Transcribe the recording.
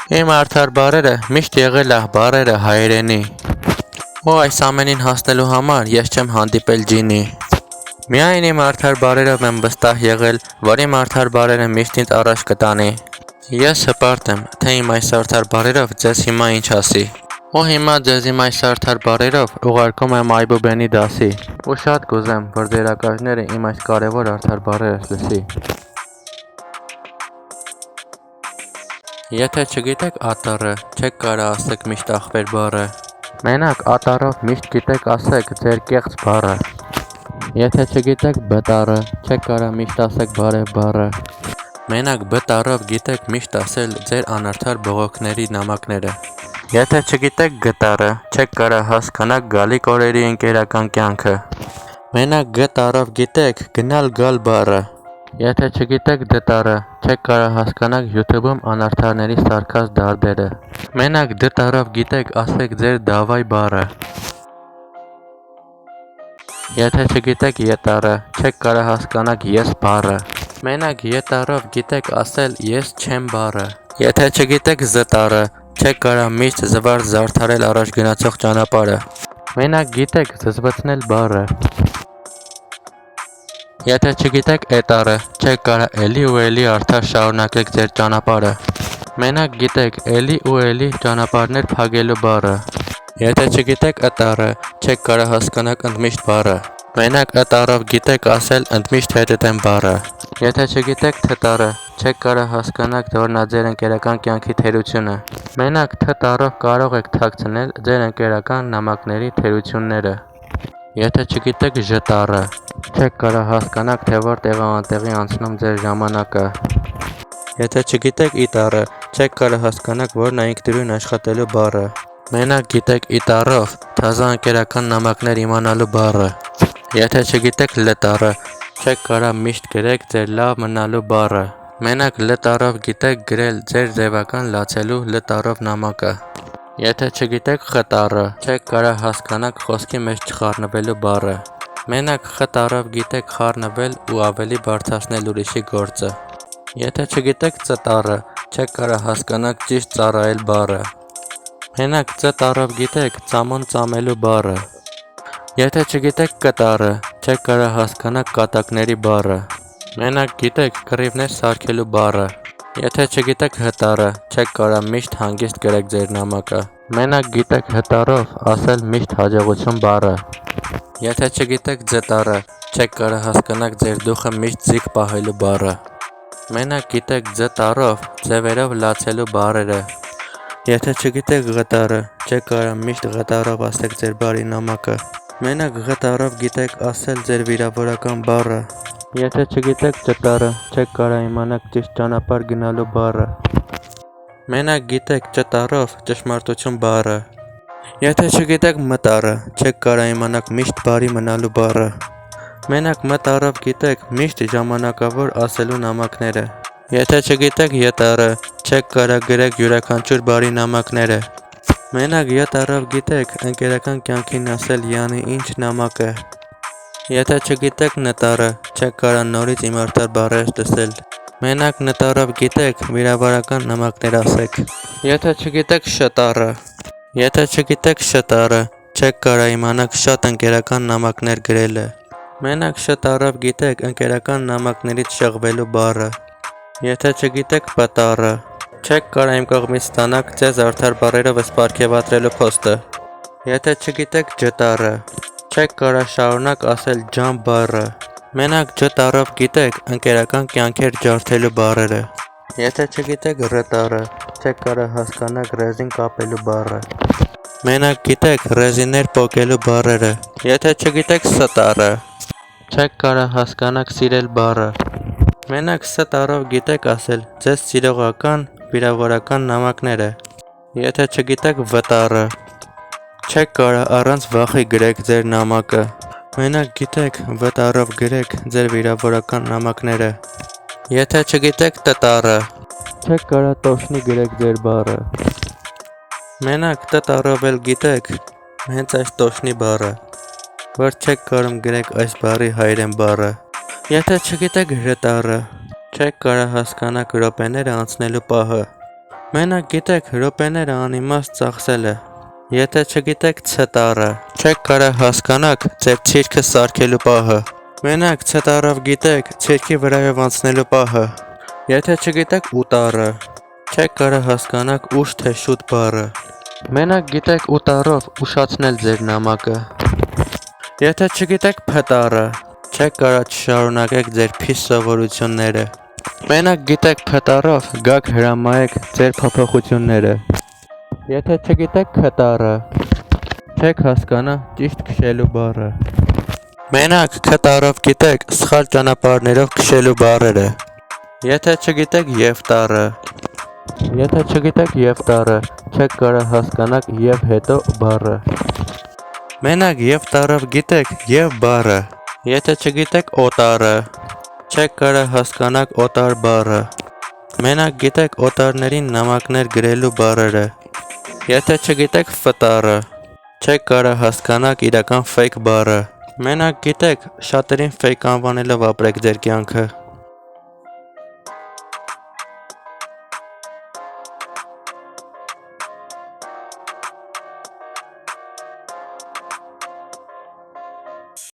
Իմ արդար բառերը միշտ եղել է բառերը հայերենի, ու այս ամենին հասնելու համար ես չեմ հանդիպել ջինի։ Միայն իմ արդար բառերով եմ վստահ եղել, որ իմ արդար բառերը միշտ ինձ առաջ կտանի։ Ես հպարտ եմ, թե իմ այս արդար բառերով ձեզ հիմա ինչ ասի։ Ու հիմա ձեզ իմ այս արդար բառերով ուղարկում եմ Այբուբենի դասի, ու շատ կուզեմ, որ դերակատարները իմ այս կարևոր արդար բառերը լսի։ Եթե չգիտեք ատառը, չեք կարա ասեք միշտ ախպեր բառը։ Մենակ ատառով միշտ գիտեք ասեք ձեր կեղծ բառը։ Եթե չգիտեք բտառը, չեք կարա միշտ ասեք բարև բառը։ Մենակ բտառով գիտեք միշտ ասել ձեր անարդար բողոքների նամակները։ Եթե չգիտեք գտառը, չեք կարա հասկանաք գալիք օրերի ընկերական կյանքը։ Մենակ գտառով գիտեք գնալ գալ բառը։ Եթե չգիտեք դտառը, չեք կարա հասկանաք YouTube-ում անարդարների սարքած դարդերը։ Մենակ դտառով գիտեք ասեք ձեր դավայ բառը։ Եթե չգիտեք ետառը, չեք կարա հասկանաք ես բառը։ Մենակ ետառով գիտեք ասել ես չեմ բառը։ Եթե չգիտեք զտառը, չեք կարա միշտ զվարթ զարդարել առաջ գնացող ճանապարհը։ Մենակ գիտեք զզվացնել բառը։ Եթե չգիտեք էտառը, չեք կարա էլի ու էլի արդար շարունակեք ձեր ճանապարհը։ Մենակ գիտեք էլի ու էլի ճանապարհներ փակելու բառը։ Եթե չգիտեք ըտառը, չեք կարա հասկանաք ընդմիշտ բառը։ Մենակ ըտառով գիտեք ասել ընդմիշտ հետեւեմ բառը։ Եթե չգիտեք թտառը, չեք կարա հասկանաք որ նա ձեր ընկերական կյանքի թերությունը։ Մենակ թտառով կարող եք թաքցնել ձեր ընկերական նամակների թերությունները։ Եթե չգիտեք ժտառը, չեք կարա հասկանաք թե որտեղ է անտեղի անցնում ձեր ժամանակը։ Եթե չգիտեք իտառը, չեք կարա հասկանաք որն է ինքնուրույն աշխատելու բառը։ Մենակ գիտեք իտառով թազա ընկերական նամակներ իմանալու բառը։ Եթե չգիտեք լտառը, չեք կարա միշտ գրեք ձեր լավ մնալու բառը։ Մենակ լտառով գիտեք գրել ձեր ձևական լացելու լտառով նամակը։ Եթե չգիտեք խտառը, չեք կարա հասկանաք խոսքի մեջ չխառնվելու բառը։ Մենակ խտառով գիտեք խառնվել ու ավելի բարձրացնել ուրիշի գործը։ Եթե չգիտեք ծտառը, չեք կարա հասկանաք ճիշտ ծառայել բառը։ Մենակ ծտառով գիտեք ծամոն ծամելու բառը։ Եթե չգիտեք կտառը, չեք կարա հասկանաք կատակների բառը։ Մենակ գիտեք կռիվներ սարքելու բառը։ Եթե չգիտեք հտառը, չեք կարա միշտ հանգիստ գրեք ձեր նամակը։ Մենակ գիտեք հտառով ասել միշտ հաջողություն բառը։ Եթե չգիտեք ձտառը, չեք կարա հասկանաք ձեր դուխը միշտ ձիգ պահելու բառը։ Մենակ գիտեք ձտառով ձևերով լացելու բառերը։ Եթե չգիտեք ղտառը, չեք կարա միշտ ղտառով ասեք ձեր բարի նամակը։ Մենակ ղտառով գիտեք ասել ձեր վիրավորական բառը։ Եթե չգիտեք ճտառը, չեք կարա իմանաք ճիշտ ճանապարհ գնալու բառը։ Մենակ գիտեք ճտառով ճշմարտություն բառը։ Եթե չգիտեք մտառը, չեք կարա իմանաք միշտ բարի մնալու բառը։ Մենակ մտառով գիտեք միշտ ժամանակավոր ասելու նամակները։ Եթե չգիտեք ետառը, չեք կարա գրեք յուրաքանչյուր բարի նամակները։ Մենակ ետառով գիտեք ընկերական կյանքին ասել յանի ինչ նամակը։ Եթե չգիտեք նտառը, չեք կարա նորից իմ արդար բառեր լսել։ Մենակ նտառով գիտեք վիրավորական նամակներ ասեք։ Եթե չգիտեք շտառը, չեք կարա իմանաք շատ ընկերական նամակներ գրելը։ Մենակ շտառով գիտեք ընկերական նամակներից շեղվելու բառը։ Եթե չգիտեք պտառը, չեք կարա իմ կողմից ստանաք ձեզ արդար բառերով սպարգևատրելու փոստը։ Եթե չգիտեք ջտառը, չեք կարա շարունակ ասել ջան բառը։ Մենակ ջտառով գիտեք ընկերական կյանքեր ջարդելու բառերը։ Եթե չգիտեք ռտառը, չեք կարա հասկանաք ռեզին կապելու բառը։ Մենակ գիտեք ռեզիներ պոկելու բառերը։ Եթե չգիտեք ստառը, չեք կարա հասկանաք սիրել բառը։ Մենակ ստառով գիտեք ասել ձեզ սիրողական վիրավորական նամակները։ Եթե չգիտեք վտառը, չեք կարա առանց վախի գրեք ձեր նամակը։ Մենակ գիտեք վտառով գրեք ձեր վիրավորական նամակները։ Եթե չգիտեք տտառը, չեք կարա տոշնի գրեք ձեր բառը։ Մենակ տտառով էլ գիտեք հենց այս տոշնի բառը, որ չեք կարում գրեք այս բառի հայերեն բառը։ Եթե չգիտեք հրետառը, չեք կարա հասկանաք րոպեները անցնելու պահը։ Մենակ գիտեք րոպեները անիմաստ ծախսելը։ Եթե չգիտեք C տառը, չեք կարող հասկանաք ձեր ցիրկը սարքելու պահը։ Մենակ C տառով գիտեք ցիրկի վրայով անցնելու պահը։ Եթե չգիտեք U տառը, չեք կարող հասկանաք ուշ թե շուտ բառը։ Մենակ գիտեք U տառով ուշացնել ձեր նամակը։ Եթե չգիտեք P տառը, չեք կարող շարունակեք ձեր փիս սովորությունները։ Մենակ գիտեք P տառով գաք հրամայեք ձեր փոփոխությունները։ Եթե չգիտեք K տառը, չեք հասկանա ճիշտ քշելու բառը։ Մենակ K տառով գիտեք սխալ ճանապարհներով քշելու բառերը։ Եթե չգիտեք Եվ տառը, չեք կարող հասկանաք եւ հետո բառը։ Մենակ եւ տառով գիտեք եւ բառը։ Եթե չգիտեք O տառը, չեք կարող հասկանաք օտար բառը։ Մենակ գիտեք օտարներին նամակներ գրելու բառերը։ Եթե չգիտեք F տառը, չեք կարող հասկանաք իրական fake բառը։ Մենակ գիտեք շատերին fake անվանելով ապրեք ձեր կյանքը։